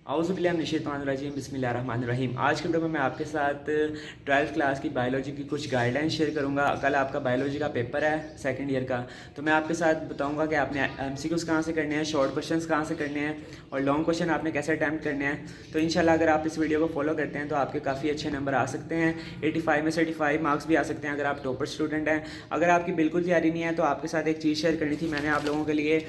औज़ुबिल्लाहिमिनश्शैतानिर्रजीम बिस्मिल्लाहिर्रहमानिर्रहीम। आज के वीडियो में मैं आपके साथ 12th क्लास की बायोलॉजी की कुछ गाइडलाइन शेयर करूंगा। कल आपका बायोलॉजी का पेपर है सेकंड ईयर का, तो मैं आपके साथ बताऊंगा कि आपने एमसीक्यूज़ कहाँ से करने हैं, शॉर्ट क्वेश्चंस कहाँ से करने हैं और लॉन्ग क्वेश्चन आपने कैसे अटैम्प्ट करने हैं। तो इंशाल्लाह अगर आप इस वीडियो को फॉलो करते हैं तो आपके काफ़ी अच्छे नंबर आ सकते हैं। 85 में से 85 मार्क्स भी आ सकते हैं अगर आप टॉपर स्टूडेंट हैं। अगर आपकी बिल्कुल तैयारी नहीं है तो आपके साथ एक चीज़ शेयर करनी थी। मैंने आप लोगों के लिए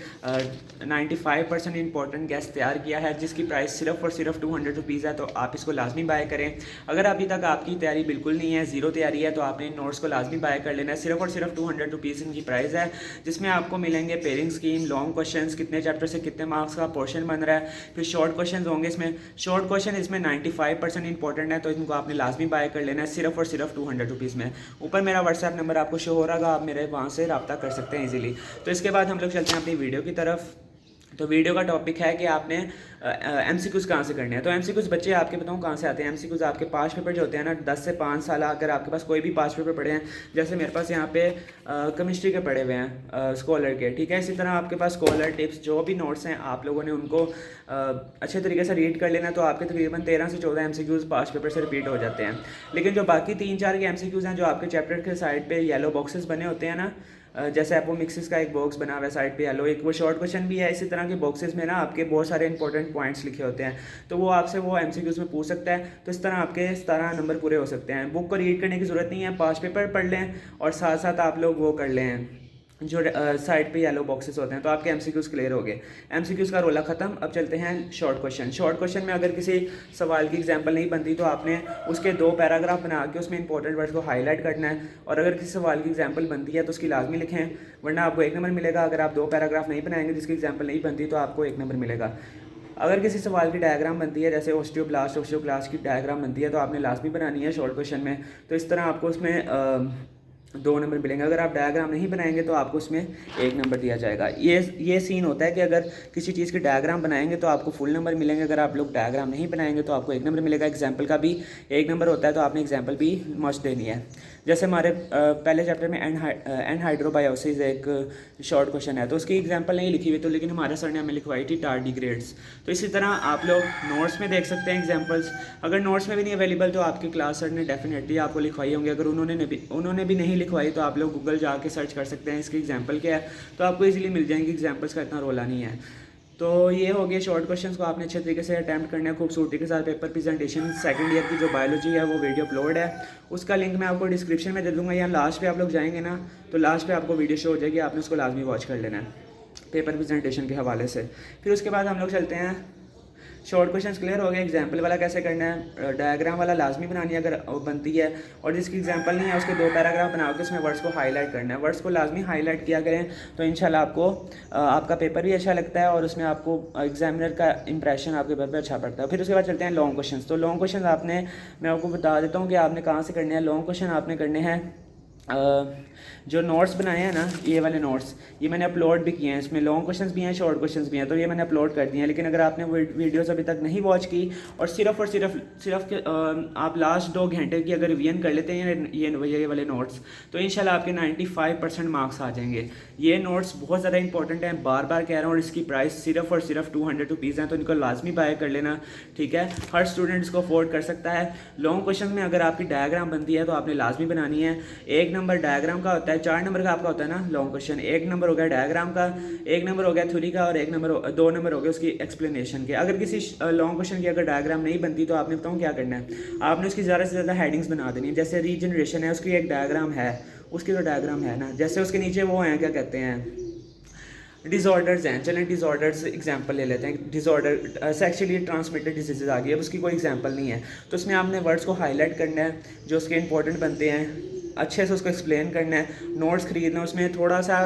95% इंपॉर्टेंट गेस्ट तैयार किया है जिसकी प्राइस सिर्फ और सिर्फ 200 रुपीज़ है, तो आप इसको लाजमी बाय करें। अगर अभी तक आपकी तैयारी बिल्कुल नहीं है, ज़ीरो तैयारी है, तो आपने इन नोट्स को लाजमी बाय कर लेना है। सिर्फ और सिर्फ 200 रुपीज़ इनकी प्राइस है, जिसमें आपको मिलेंगे पेयरिंग स्कीम, लॉन्ग क्वेश्चन, कितने चैप्टर से कितने मार्क्स का पोर्शन बन रहा है, फिर शॉर्ट क्वेश्चन होंगे। इसमें शॉर्ट क्वेश्चन इसमें 95% इंपॉर्टेंट है, तो इनको आपने लाजमी बाय कर लेना है सिर्फ और सिर्फ 200 रुपीज़ में। ऊपर मेरा व्हाट्सएप नंबर आपको शो हो रहा है, आप मेरे वहाँ से रब्ता कर सकते हैं ईजिली। तो इसके बाद हम लोग चलते हैं अपनी वीडियो की तरफ। तो वीडियो का टॉपिक है कि आपने एमसीक्यूज़ कहाँ से करने हैं। तो एमसीक्यूज़ बच्चे आपके बताऊँ कहाँ से आते हैं। एमसीक्यूज़ आपके पास पेपर जो होते हैं ना 10 से 5 साल, अगर आपके पास कोई भी पास पेपर पड़े हैं, जैसे मेरे पास यहाँ पे केमिस्ट्री के पड़े हुए हैं स्कॉलर के, ठीक है। इसी तरह आपके पास स्कॉलर टिप्स जो भी नोट्स हैं आप लोगों ने उनको अच्छे तरीके से रीड कर लेना, तो आपके तकरीबन 13 से 14 एमसीक्यूज़ पास पेपर से रिपीट हो जाते हैं। लेकिन जो बाकी 3-4 के एमसीक्यूज़ हैं जो आपके चैप्टर के साइड पे येलो बॉक्सेस बने होते हैं ना, जैसे आपको मिक्सिस का एक बॉक्स बना हुआ है साइड पे येलो, एक वो शॉर्ट क्वेश्चन भी है। इसी तरह के बॉक्सेस में ना आपके बहुत सारे इंपॉर्टेंट पॉइंट्स लिखे होते हैं, तो वो आपसे वो एमसीक्यूज़ में पूछ सकता है। तो इस तरह आपके 17 नंबर पूरे हो सकते हैं। बुक को रीड करने की ज़रूरत नहीं है, पास पेपर पढ़ लें और साथ साथ आप लोग वो कर लें जो साइड पे येलो बॉक्सेस होते हैं, तो आपके एमसीक्यूज़ क्लियर हो गए। एमसीक्यूज़ का रोला ख़त्म। अब चलते हैं शॉर्ट क्वेश्चन। शॉर्ट क्वेश्चन में अगर किसी सवाल की एग्जांपल नहीं बनती तो आपने उसके 2 पैराग्राफ बना के उसमें इंपॉर्टेंट वर्ड्स को हाईलाइट करना है, और अगर किसी सवाल की एग्जांपल बनती है तो उसकी लाजमी लिखें, वरना आपको 1 नंबर मिलेगा। अगर आप 2 पैराग्राफ नहीं बनाएंगे जिसकी एग्जाम्पल नहीं बनती तो आपको 1 नंबर मिलेगा। अगर किसी सवाल की डायग्राम बनती है, जैसे ओस्टियोब्लास्ट की डायग्राम बनती है, तो आपने लाजमी बनानी है शॉर्ट क्वेश्चन में, तो इस तरह आपको उसमें 2 नंबर मिलेंगे। अगर आप डायग्राम नहीं बनाएंगे तो आपको उसमें 1 नंबर दिया जाएगा। ये सीन होता है कि अगर किसी चीज़ की डायग्राम बनाएंगे तो आपको फुल नंबर मिलेंगे, अगर आप लोग डायग्राम नहीं बनाएंगे तो आपको 1 नंबर मिलेगा। एग्जाम्पल का भी 1 नंबर होता है, तो आपने एग्जाम्पल भी मस्ट देनी है। जैसे हमारे पहले चैप्टर में एनहाइड्रोबायोसिस एक शॉर्ट क्वेश्चन है, तो उसकी एग्जाम्पल नहीं लिखी हुई, तो लेकिन हमारे सर ने हमें लिखवाई थी टार्डिग्रेड्स। तो इसी तरह आप लोग नोट्स में देख सकते हैं एग्जाम्पल्स। अगर नोट्स में भी नहीं अवेलेबल तो आपकी क्लास सर ने डेफिनेटली आपको लिखवाई होंगी। अगर उन्होंने भी नहीं लिखवाई तो आप लोग गूगल जाके सर्च कर सकते हैं इसकी एग्जाम्पल क्या है, तो आपको इजीली मिल जाएंगे। एग्जाम्पल्स का इतना रोला नहीं है। तो ये हो गया शॉर्ट क्वेश्चंस को आपने अच्छे तरीके से अटैम्प्ट करना है खूबसूरती के साथ। पेपर प्रेजेंटेशन सेकंड ईयर की जो बायोलॉजी है वो वीडियो अपलोड है, उसका लिंक मैं आपको डिस्क्रिप्शन में दे दूँगा, या लास्ट पे आप लोग जाएंगे ना तो लास्ट पे आपको वीडियो शो हो जाएगी, आपने उसको लाजमी वॉच कर लेना है पेपर प्रेजेंटेशन के हवाले से। फिर उसके बाद हम लोग चलते हैं, शॉर्ट क्वेश्चंस क्लियर हो गए। एग्जाम्पल वाला कैसे करना है, डायग्राम वाला लाजमी बनानी है अगर बनती है, और जिसकी एग्जाम्पल नहीं है उसके 2 पैराग्राफ बना के उसमें वर्ड्स को हाईलाइट करना है। वर्ड्स को लाजमी हाईलाइट किया करें, तो इंशाल्लाह आपको आपका पेपर भी अच्छा लगता है और उसमें आपको एग्जामिनर का इंप्रेशन आपके पेपर पर अच्छा पड़ता है। फिर उसके बाद चलते हैं लॉन्ग क्वेश्चन। तो लॉन्ग क्वेश्चन मैं आपको बता देता हूँ कि आपने कहाँ से करने हैं। लॉन्ग क्वेश्चन आपने करने हैं जो नोट्स बनाए हैं ना, ये वाले नोट्स ये मैंने अपलोड भी किए हैं। इसमें लॉन्ग क्वेश्चंस भी हैं, शॉर्ट क्वेश्चंस भी हैं, तो ये मैंने अपलोड कर दिए हैं। लेकिन अगर आपने वीडियोस अभी तक नहीं वॉच की और सिर्फ आप लास्ट 2 घंटे की अगर रिवीजन कर लेते हैं ये वाले नोट्स, तो इंशाल्लाह आपके 95% मार्क्स आ जाएंगे। ये नोट्स बहुत ज़्यादा इंपॉर्टेंट हैं, बार बार कह रहा हूँ, और इसकी प्राइस सिर्फ और सिर्फ 200 रुपीज़ हैं, तो इनको लाजमी बाय कर लेना, ठीक है। हर स्टूडेंट इसको अफोर्ड कर सकता है। लॉन्ग क्वेश्चन में अगर आपकी डायग्राम बनती है तो आपने लाजमी बनानी है। 1 नंबर डायग्राम का होता है, 4 नंबर का आपका होता है ना लॉन्ग क्वेश्चन। 1 नंबर हो गया डायग्राम का, 1 नंबर हो गया थ्योरी का, और 2 नंबर हो गया उसकी एक्सप्लेनेशन के। अगर किसी लॉन्ग क्वेश्चन की अगर डायग्राम नहीं बनती तो आपने बताऊँ क्या करना है, आपने उसकी ज़्यादा से ज़्यादा हेडिंग्स बना देनी है। जैसे रीजनरेशन है, उसकी एक डायग्राम है, उसकी तो डायग्राम है ना, जैसे उसके नीचे वो हैं क्या कहते हैं डिसऑर्डर्स हैं। चलें डिसऑर्डर्स एग्जांपल ले लेते हैं। डिसऑर्डर सेक्सुअली ट्रांसमिटेड डिजीज़ आ गई, अब उसकी कोई एग्जांपल नहीं है, तो उसमें आपने वर्ड्स को हाईलाइट करना है जो उसके इंपॉर्टेंट बनते हैं, अच्छे से उसको एक्सप्लेन करना है। नोट्स खरीदना, उसमें थोड़ा सा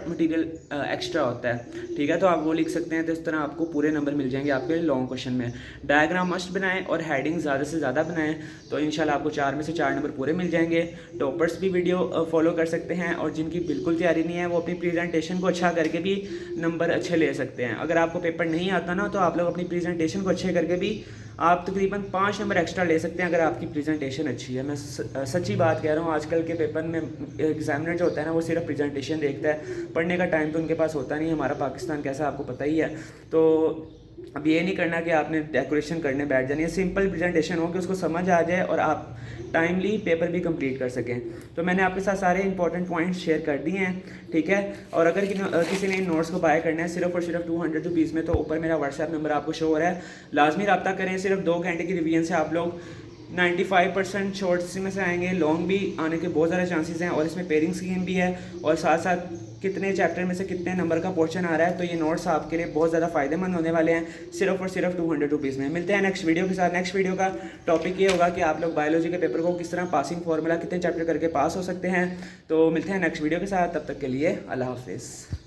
मटेरियल एक्स्ट्रा होता है, ठीक है, तो आप वो लिख सकते हैं। तो इस तरह आपको पूरे नंबर मिल जाएंगे आपके लॉन्ग क्वेश्चन में। डायग्राम मस्ट बनाएं और हेडिंग ज़्यादा से ज़्यादा बनाएं, तो इंशाल्लाह आपको 4 में से 4 नंबर पूरे मिल जाएंगे। टॉपर्स भी वीडियो फॉलो कर सकते हैं, और जिनकी बिल्कुल तैयारी नहीं है वो अपनी प्रेजेंटेशन को अच्छा करके भी नंबर अच्छे ले सकते हैं। अगर आपको पेपर नहीं आता ना, तो आप लोग अपनी प्रेजेंटेशन को अच्छे करके भी आप तकरीबन 5 नंबर एक्स्ट्रा ले सकते हैं अगर आपकी प्रेजेंटेशन अच्छी है। मैं सच्ची बात कह रहा हूँ। आजकल के पेपर में एग्जामिनर जो होता है ना, वो सिर्फ प्रेजेंटेशन देखता है, पढ़ने का टाइम तो उनके पास होता नहीं है। हमारा पाकिस्तान कैसा आपको पता ही है। तो अब ये नहीं करना कि आपने डेकोरेशन करने बैठ जानी है, सिंपल प्रेजेंटेशन हो कि उसको समझ आ जाए और आप टाइमली पेपर भी कंप्लीट कर सकें। तो मैंने आपके साथ सारे इंपॉर्टेंट पॉइंट्स शेयर कर दिए हैं, ठीक है। और अगर किसी ने इन नोट्स को बाय करना है सिर्फ और सिर्फ 200 रुपीज़ में, तो ऊपर मेरा व्हाट्सएप नंबर आपको शो हो रहा है, लाजमी रब्ता करें। सिर्फ 2 घंटे की रिवीजन से आप लोग 95% शॉर्ट्स में से आएंगे, लॉन्ग भी आने के बहुत ज़्यादा चांसेस हैं। और इसमें पेयरिंग स्कीम भी है और साथ साथ कितने चैप्टर में से कितने नंबर का पोर्शन आ रहा है। तो ये नोट्स आपके लिए बहुत ज़्यादा फ़ायदेमंद होने वाले हैं सिर्फ और सिर्फ 200 रुपीज़ में। मिलते हैं नेक्स्ट वीडियो के साथ। नेक्स्ट वीडियो का टॉपिक ये होगा कि आप लोग बायोलॉजी के पेपर को किस तरह पासिंग फार्मूला कितने चैप्टर करके पास हो सकते हैं। तो मिलते हैं नेक्स्ट वीडियो के साथ, तब तक के लिए अल्लाह हाफिज़।